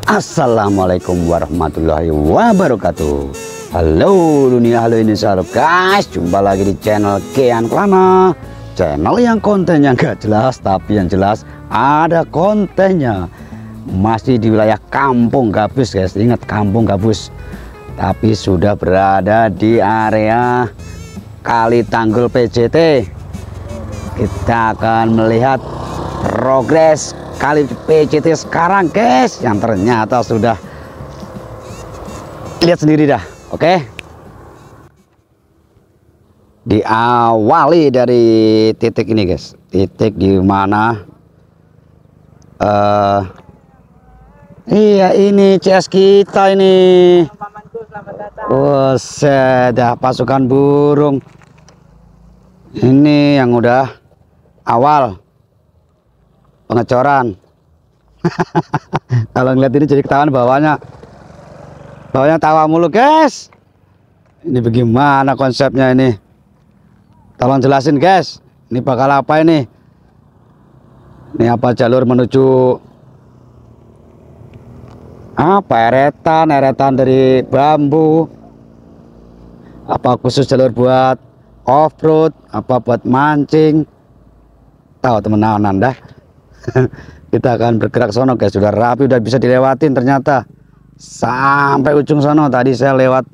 Assalamualaikum warahmatullahi wabarakatuh. Halo dunia, halo Indonesia guys, jumpa lagi di channel Kean Klana, channel yang kontennya nggak jelas tapi yang jelas ada kontennya. Masih di wilayah Kampung Gabus guys, ingat Kampung Gabus, tapi sudah berada di area Kali Tanggul PJT. Kita akan melihat progres Kali PJT sekarang guys, yang ternyata sudah lihat sendiri dah. Oke, diawali dari titik ini guys, titik di mana iya ini CS kita ini. Oh, sudah pasukan burung ini yang udah awal pengecoran. Kalau ngeliat ini jadi ketahuan bawahnya tawa mulu guys. Ini bagaimana konsepnya ini, tolong jelasin guys, ini bakal apa ini apa jalur menuju apa, eretan dari bambu, apa khusus jalur buat off-road, apa buat mancing, tahu teman-teman Anda. Kita akan bergerak sono guys, sudah rapi, udah bisa dilewatin ternyata sampai ujung sono. Tadi saya lewat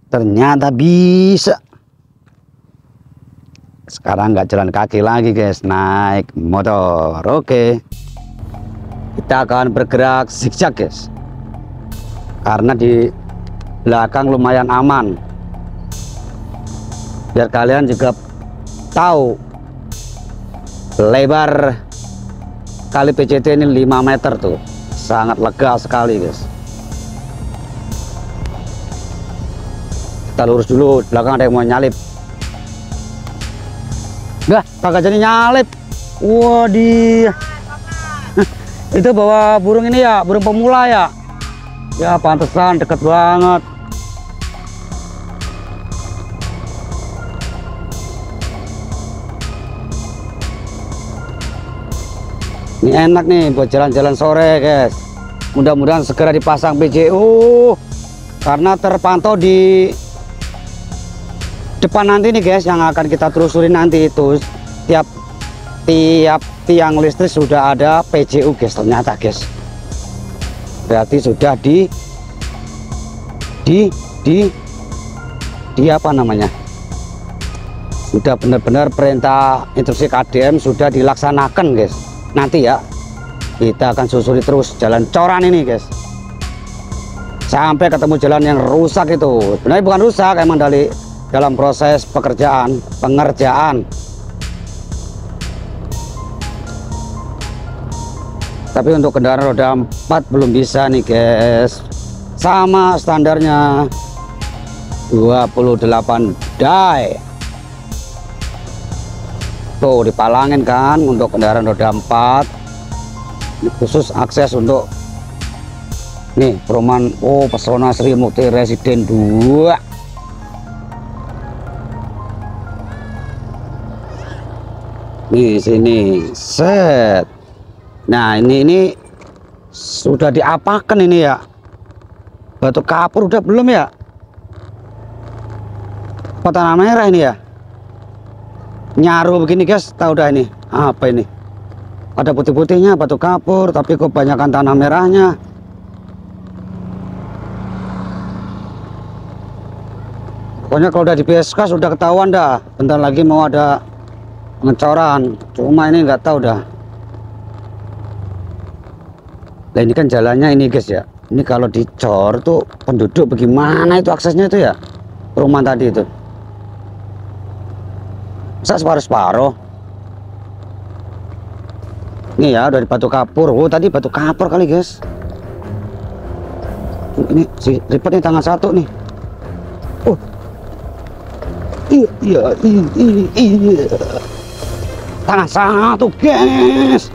ternyata bisa. Sekarang nggak jalan kaki lagi guys, naik motor. Oke, kita akan bergerak zigzag guys, karena di belakang lumayan aman, biar kalian juga tahu lebar Kali PJT ini 5 meter tuh, sangat lega sekali guys. Kita lurus dulu, belakang ada yang mau nyalip. Enggak, kagak jadi nyalip. Wah dia itu bawa burung ini ya, burung pemula ya. Ya pantesan deket banget. Ini enak nih buat jalan-jalan sore guys. Mudah-mudahan segera dipasang PJU, karena terpantau di depan nanti nih guys, yang akan kita telusuri nanti itu tiap tiang listrik sudah ada PJU guys, ternyata guys. Berarti sudah di apa namanya, sudah benar-benar perintah instruksi KDM sudah dilaksanakan guys. Nanti ya kita akan susuri terus jalan coran ini guys, sampai ketemu jalan yang rusak itu. Sebenarnya bukan rusak, emang dalam proses pengerjaan. Tapi untuk kendaraan roda 4 belum bisa nih guys, sama standarnya 28 die. Tuh dipalangin kan untuk kendaraan roda 4. Ini khusus akses untuk nih perumahan Pesona Sri Mukti Residen 2 nih sini set. Nah ini sudah diapakan ini ya, batu kapur udah belum ya, apa tanah merah ini ya, nyaru begini guys. Tahu dah ini apa ini, ada putih-putihnya batu kapur tapi kebanyakan tanah merahnya. Pokoknya kalau udah di PSK sudah ketahuan dah, bentar lagi mau ada pengecoran. Cuma ini nggak tahu dah. Nah ini kan jalannya ini guys ya, ini kalau dicor tuh penduduk bagaimana itu aksesnya itu ya, perumahan tadi itu masa separuh-separuh. Ini ya dari batu kapur. Oh tadi batu kapur kali guys. Ini si Ripet nih tangan satu nih. Oh iya tangan satu guys.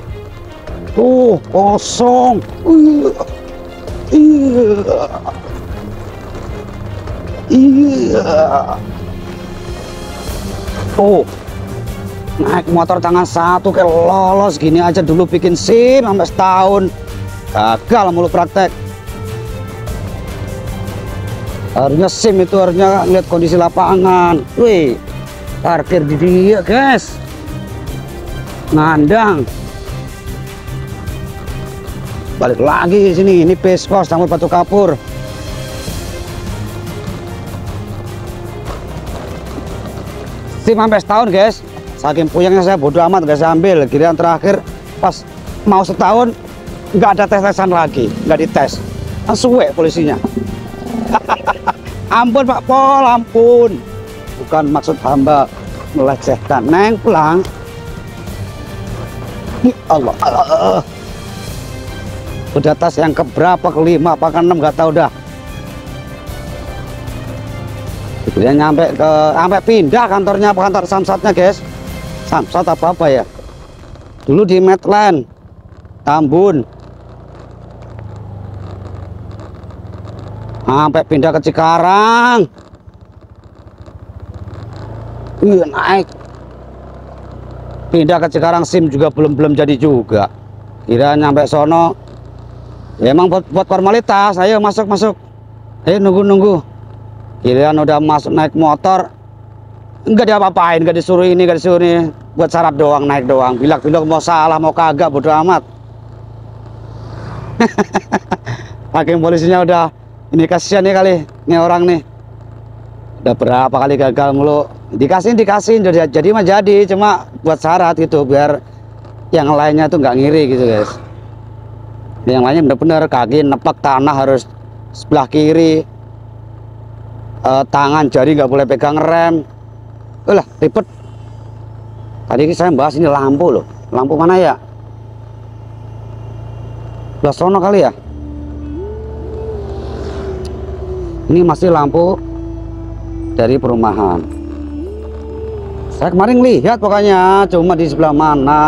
Tuh kosong. Iya. Oh naik motor tangan satu kayak lolos gini aja dulu bikin SIM sampai setahun gagal mulu praktek. Harusnya SIM itu harusnya lihat kondisi lapangan. Wih, parkir di dia guys, ngandang. Balik lagi di sini, ini Peskos sama Batu Kapur. SIM sampai setahun guys, saking puyengnya saya bodo amat gak saya ambil. Giliran terakhir pas mau setahun nggak ada tes-tesan lagi, nggak dites, langsung polisinya. Ampun Pak Pol, ampun, bukan maksud hamba melecehkan. Neng pulang. Allah, Allah. Udah tas yang keberapa, kelima apa ke-6 nggak tahu dah. Dia sampai pindah kantornya, apa kantor Samsatnya guys. Samsat apa ya, dulu di Medland Tambun, sampai pindah ke Cikarang. Iya naik, pindah ke Cikarang SIM juga belum jadi juga. Kira nyampe sono ya emang buat formalitas, ayo masuk, ayo nunggu. Kirain udah masuk naik motor, enggak diapa-apain, enggak disuruh ini, enggak disuruh ini, buat syarat doang, naik doang, bilak-bilak mau salah mau kagak bodo amat. Hakim polisinya udah ini, kasihan nih kali ini orang nih, udah berapa kali gagal mulu, dikasihin jadi mah jadi, cuma buat syarat gitu biar yang lainnya tuh nggak ngiri gitu guys. Yang lainnya bener-bener kaki nepak tanah harus sebelah kiri, tangan jari nggak boleh pegang rem. Ulah ribet. Tadi saya bahas ini lampu loh, lampu mana ya, belah sono kali ya. Ini masih lampu dari perumahan. Saya kemarin lihat pokoknya, cuma di sebelah mana.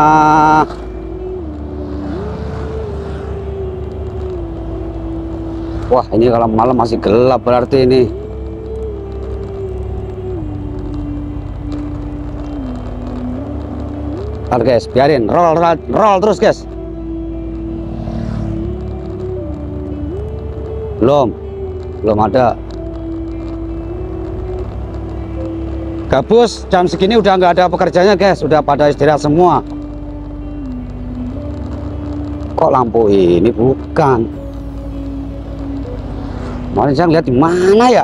Wah ini kalau malam masih gelap berarti ini. Ntar guys, biarin roll terus guys. Belum ada. Gabus jam segini udah nggak ada pekerjanya guys, udah pada istirahat semua. Kok lampu ini bukan? Kemarin saya lihat di mana ya?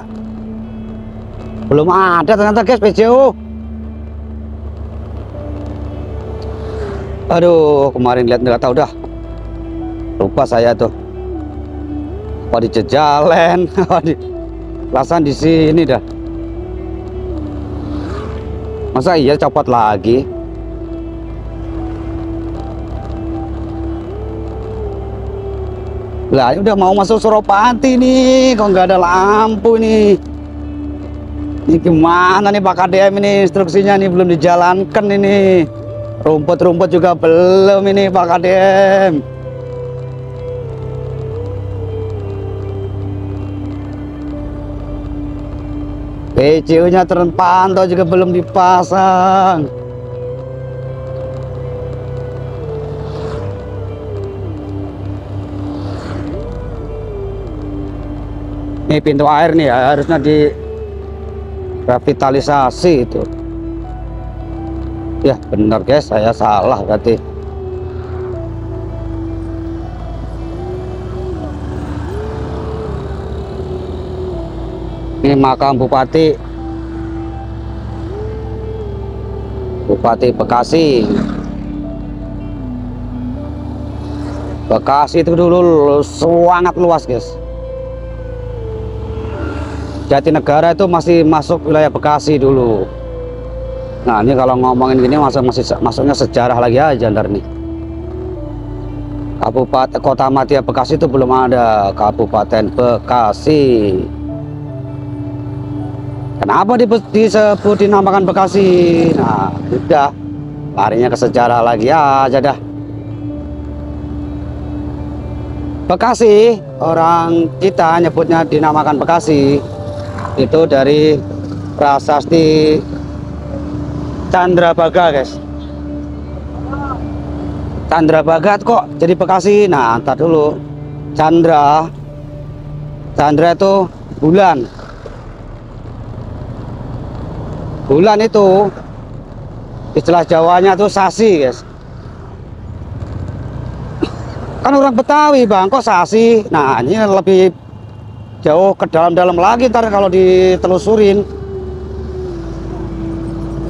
Belum ada ternyata guys PJO. Aduh, kemarin lihat nggak tahu dah. Lupa saya tuh. Apa di Jejalen, perasaan di sini dah. Masa iya copot lagi? Lah ini udah mau masuk Suropati nih, kok nggak ada lampu nih. Ini gimana nih Pak KDM ini, instruksinya nih belum dijalankan ini. Rumput-rumput juga belum ini Pak KDM. PCU-nya terpantau juga belum dipasang. Ini pintu air nih harusnya direvitalisasi itu. Ya benar guys, saya salah berarti. Ini makam Bupati Bekasi. Bekasi itu dulu sangat luas guys. Jatinegara itu masih masuk wilayah Bekasi dulu. Nah ini kalau ngomongin gini masuknya sejarah lagi aja ntar nih. Kabupaten Kota Madya Bekasi itu belum ada Kabupaten Bekasi. Kenapa disebut dinamakan Bekasi? Nah udah larinya ke sejarah lagi aja dah. Bekasi, orang kita nyebutnya dinamakan Bekasi itu dari prasasti Candrabaga guys. Chandra Bagat kok jadi Bekasi. Nah, ntar dulu. Chandra itu bulan. Bulan itu istilah Jawanya tuh sasi, guys. Kan orang Betawi, Bang, kok sasi. Nah, ini lebih jauh ke dalam-dalam lagi ntar kalau ditelusurin.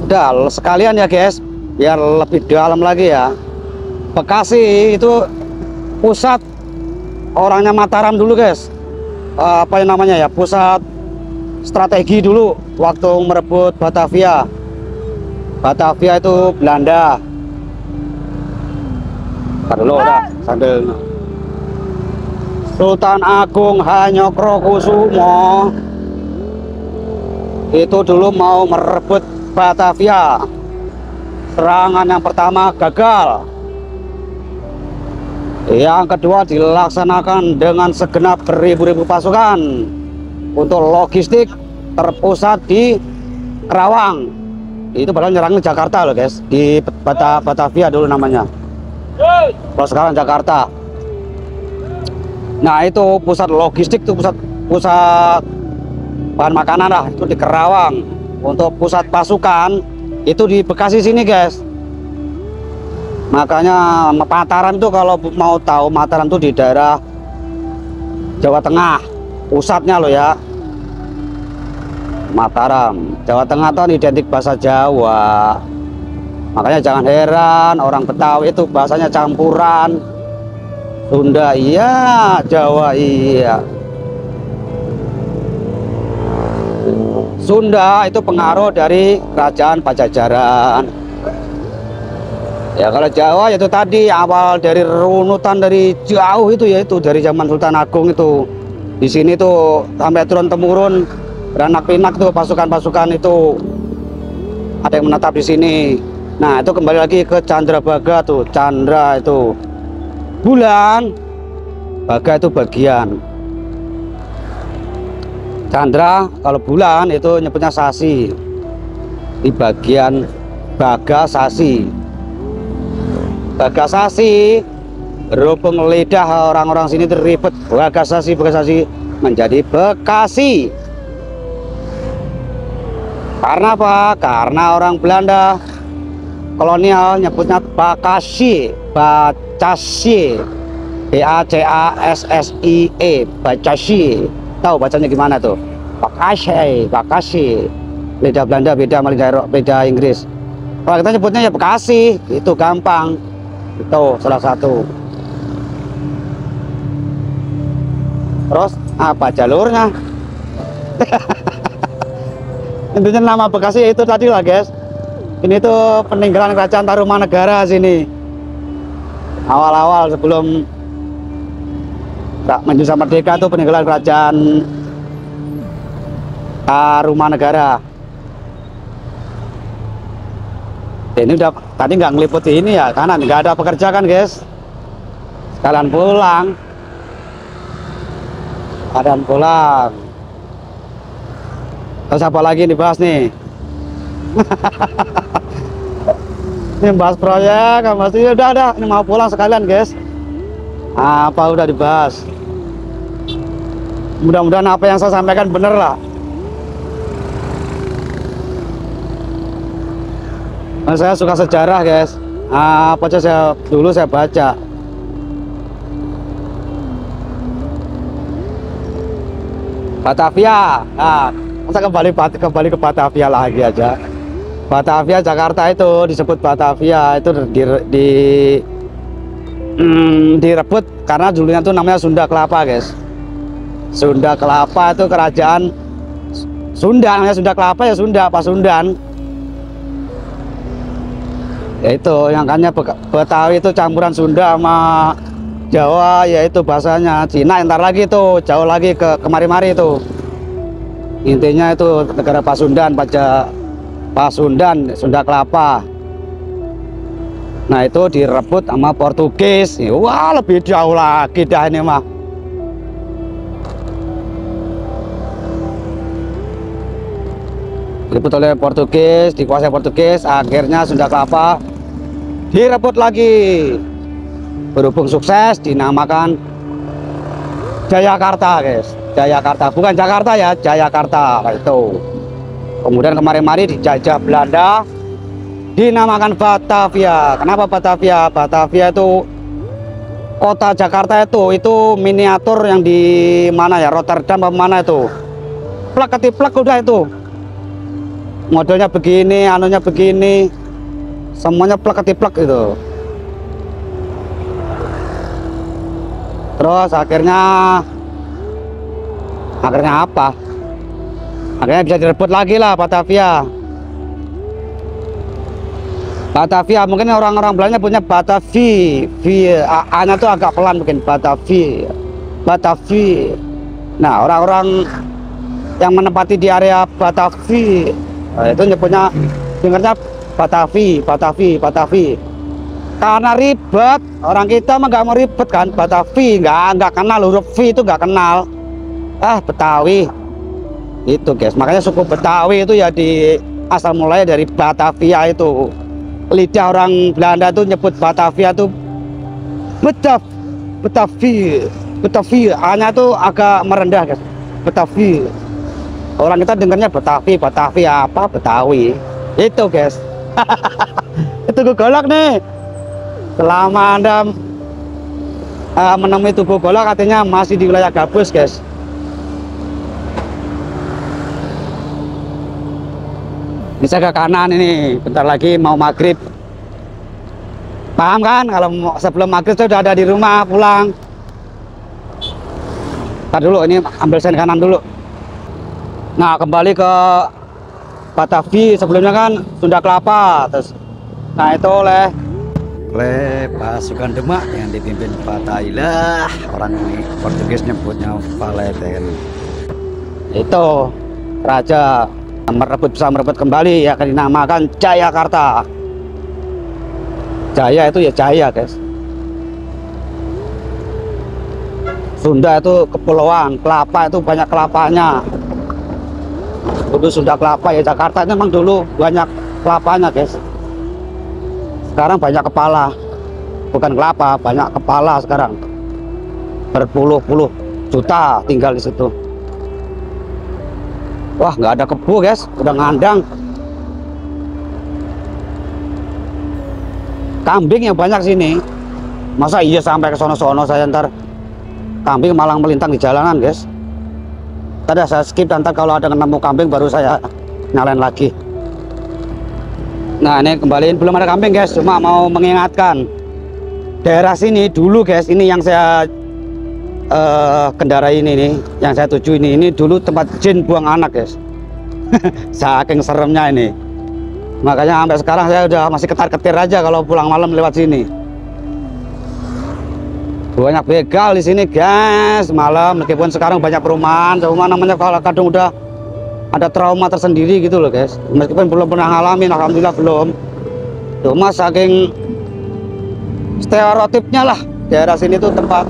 Udah sekalian ya, guys, biar lebih dalam lagi ya. Bekasi itu pusat orangnya Mataram dulu, guys. Apa yang namanya ya, pusat strategi dulu waktu merebut Batavia. Batavia itu Belanda. Dulu udah sambil Sultan Agung Hanyokrokusumo itu dulu mau merebut Batavia. Serangan yang pertama gagal. Yang kedua dilaksanakan dengan segenap beribu-ribu pasukan untuk logistik terpusat di Kerawang. Itu padahal nyerangnya Jakarta loh, guys, di Batavia dulu namanya. Kalau sekarang Jakarta. Nah, itu pusat logistik, itu pusat bahan makanan lah, itu di Kerawang. Untuk pusat pasukan itu di Bekasi sini, guys. Makanya Mataram itu, kalau mau tahu, Mataram itu di daerah Jawa Tengah, pusatnya loh ya. Mataram, Jawa Tengah itu identik bahasa Jawa. Makanya jangan heran orang Betawi itu bahasanya campuran. Sunda iya, Jawa iya. Sunda itu pengaruh dari kerajaan Pajajaran. Ya kalau Jawa itu tadi awal dari runutan dari jauh itu, yaitu dari zaman Sultan Agung itu. Di sini tuh sampai turun temurun beranak pinak tuh pasukan-pasukan itu ada yang menetap di sini. Nah, itu kembali lagi ke Chandra Baga tuh. Chandra itu bulan, Baga itu bagian. Chandra kalau bulan itu nyebutnya sasi. Di bagian Baga sasi. Bagasasi, berhubung lidah orang-orang sini terribet, Bagasasi menjadi Bekasi. Karena apa? Karena orang Belanda kolonial nyebutnya Bakassi, Bacassi, Bacassie, Bacassi. Tahu bacanya gimana tuh? Bakassi. Lidah Belanda beda sama lidah Inggris. Kalau kita nyebutnya ya Bekasi, itu gampang. Itu salah satu. Terus apa jalurnya? Intinya nama Bekasi itu tadi lah, guys. Ini tuh peninggalan kerajaan Tarumanegara sini. Awal-awal sebelum Indonesia merdeka tuh peninggalan kerajaan Tarumanegara. Ini udah tadi nggak ngeliputi ini ya, karena nggak ada pekerja kan, guys. Sekalian pulang. Terus apa lagi dibahas nih? Ini bahas proyek, masih udah. Ini mau pulang sekalian, guys. Apa udah dibahas? Mudah-mudahan apa yang saya sampaikan bener lah. Saya suka sejarah, guys. Apa aja dulu saya baca. Batavia. Nah, masa kembali ke Batavia lagi aja. Batavia Jakarta itu disebut Batavia itu direbut karena dulunya itu namanya Sunda Kelapa, guys. Sunda Kelapa itu kerajaan Sunda, namanya Sunda Kelapa ya Sunda, Pasundan. Ya itu yang kannya Betawi itu campuran Sunda sama Jawa, yaitu bahasanya Cina. Ntar lagi itu jauh lagi ke kemari-mari itu. Intinya itu negara Pasundan, Pasundan, Sunda Kelapa. Nah itu direbut sama Portugis. Wah, lebih jauh lagi dah ini mah. Direbut oleh Portugis, dikuasai Portugis, akhirnya Sunda Kelapa direbut lagi berhubung sukses dinamakan Jayakarta guys. Jayakarta, bukan Jakarta ya, Jayakarta itu. Kemudian kemarin-mari dijajah Belanda dinamakan Batavia. Kenapa Batavia? Batavia itu kota Jakarta, itu miniatur yang di mana ya, Rotterdam apa mana itu, plek ketiplek udah itu modelnya begini, anunya begini, semuanya plek ketiplek itu. Terus akhirnya apa, akhirnya bisa direbut lagi lah Batavia. Batavia mungkin orang-orang Belanda punya Batavi, A-nya tuh agak pelan mungkin, Batavi. Nah, orang-orang yang menempati di area Batavi itu nyebutnya, dengarnya Batavi. Karena ribet, orang kita mah nggak mau ribet kan, Batavi nggak kenal huruf V itu nggak kenal. Betawi itu guys, makanya suku Betawi itu ya di asal mulai dari Batavia itu. Lidah orang Belanda tuh nyebut Batavia tuh Betavi, A-nya tuh agak merendah guys, Betavi. Orang kita dengarnya Betavi apa, Betawi itu guys. Itu golok nih. Selama Anda menemui tubuh golok, artinya masih di wilayah gabus guys. Bisa ke kanan ini, bentar lagi mau maghrib. Paham kan? Kalau sebelum maghrib saya sudah ada di rumah pulang. Ntar dulu, ini ambil sen kanan dulu. Nah, kembali ke Batavi, sebelumnya kan Sunda Kelapa. Terus, nah itu oleh pasukan Demak yang dipimpin Fatailah, orang ini Portugis nyebutnya Valeten. Itu raja bisa merebut kembali, ya akan dinamakan Jayakarta. Jaya itu ya jaya guys. Sunda itu kepulauan, kelapa itu banyak kelapanya. Dulu Sunda Kelapa ya, Jakarta itu memang dulu banyak kelapanya guys. Sekarang banyak kepala, bukan kelapa, banyak kepala sekarang. Berpuluh-puluh juta tinggal di situ. Wah, nggak ada kebo guys, udah ngandang. Kambing yang banyak sini. Masa iya sampai ke sono-sono saya ntar kambing malang melintang di jalanan guys. Tadi saya skip, dan ntar kalau ada nemu kambing baru saya nyalain lagi. Nah, ini kembaliin, belum ada kambing guys, cuma mau mengingatkan daerah sini dulu guys, ini yang saya kendarai ini nih, yang saya tuju ini dulu tempat jin buang anak guys. Saking seremnya ini, makanya sampai sekarang saya udah masih ketar-ketir aja kalau pulang malam lewat sini. Banyak begal di sini guys malam, meskipun sekarang banyak perumahan, cuma namanya kalau kadang udah ada trauma tersendiri gitu loh guys. Meskipun belum pernah ngalamin, alhamdulillah belum, cuma saking stereotipnya lah daerah sini tuh tempat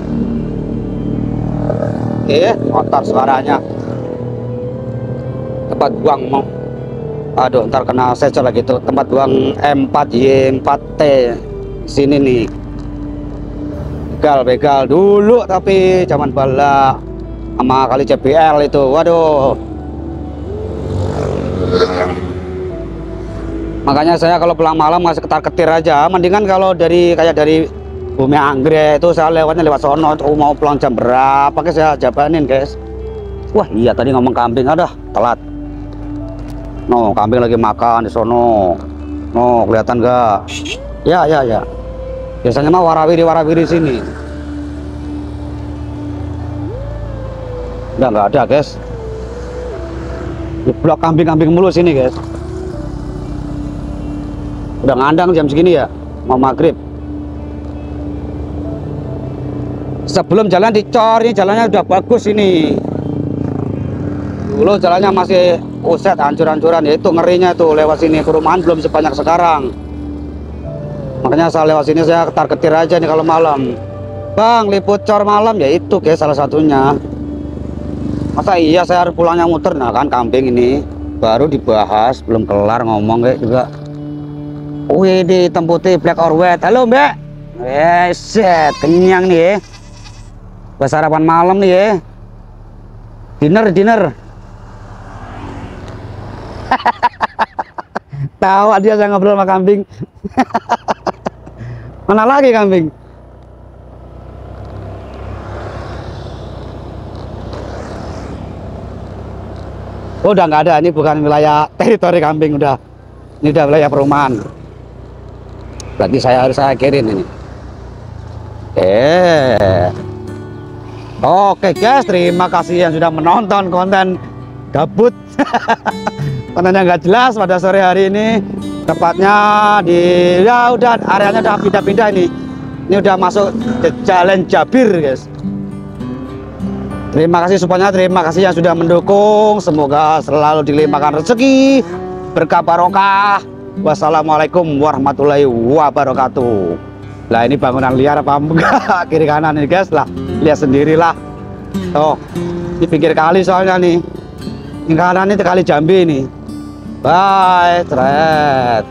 motor suaranya, tempat buang aduh ntar kena sensor lagi tuh, tempat buang M4Y4T sini nih. Begal dulu tapi zaman bala sama kali JBL itu, waduh. Makanya saya kalau pulang malam masih ketar-ketir aja, mendingan kalau dari Bumi Anggrek itu saya lewatnya lewat sono. Mau pulang jam berapa ke saya jabanin guys. Wah iya, tadi ngomong kambing, ada telat. No, kambing lagi makan di sono. No, kelihatan gak? Ya. Biasanya mah warawiri sini. Nggak ada guys. Di blok kambing mulu sini guys. Udah ngandang jam segini ya, mau maghrib. Sebelum jalan dicor, ini jalannya udah bagus ini. Dulu jalannya masih uset, hancur-hancuran, ya itu ngerinya tuh lewat sini. Perumahan belum sebanyak sekarang. Makanya saya lewat sini saya ketar-ketir aja nih kalau malam. Bang, liput cor malam, ya itu guys salah satunya. Masa iya saya harus pulangnya muter? Nah kan kambing ini baru dibahas, belum kelar ngomong kayak juga. Wih, di hitam putih black or white. Halo mbak, Set, kenyang nih ya. Buat sarapan malam nih ya. Dinner. Tahu dia saya ngobrol sama kambing. Mana lagi kambing? Oh, udah nggak ada. Ini bukan wilayah teritori kambing, udah. Ini udah wilayah perumahan. Berarti saya harus akhirin ini. Oke guys, terima kasih yang sudah menonton konten gabut. Kontennya nggak jelas pada sore hari ini. Tepatnya di, ya udah areanya udah pindah-pindah ini. Ini udah masuk Jalan Jabir guys. Terima kasih supportnya, terima kasih yang sudah mendukung. Semoga selalu dilimpahkan rezeki, berkah barokah. Wassalamualaikum warahmatullahi wabarakatuh. Lah ini bangunan liar apa enggak? Kiri kanan ini guys, lah lihat sendirilah. Oh, di pinggir kali soalnya nih. Ini kanan ini kali Jambi nih. Bye, thread.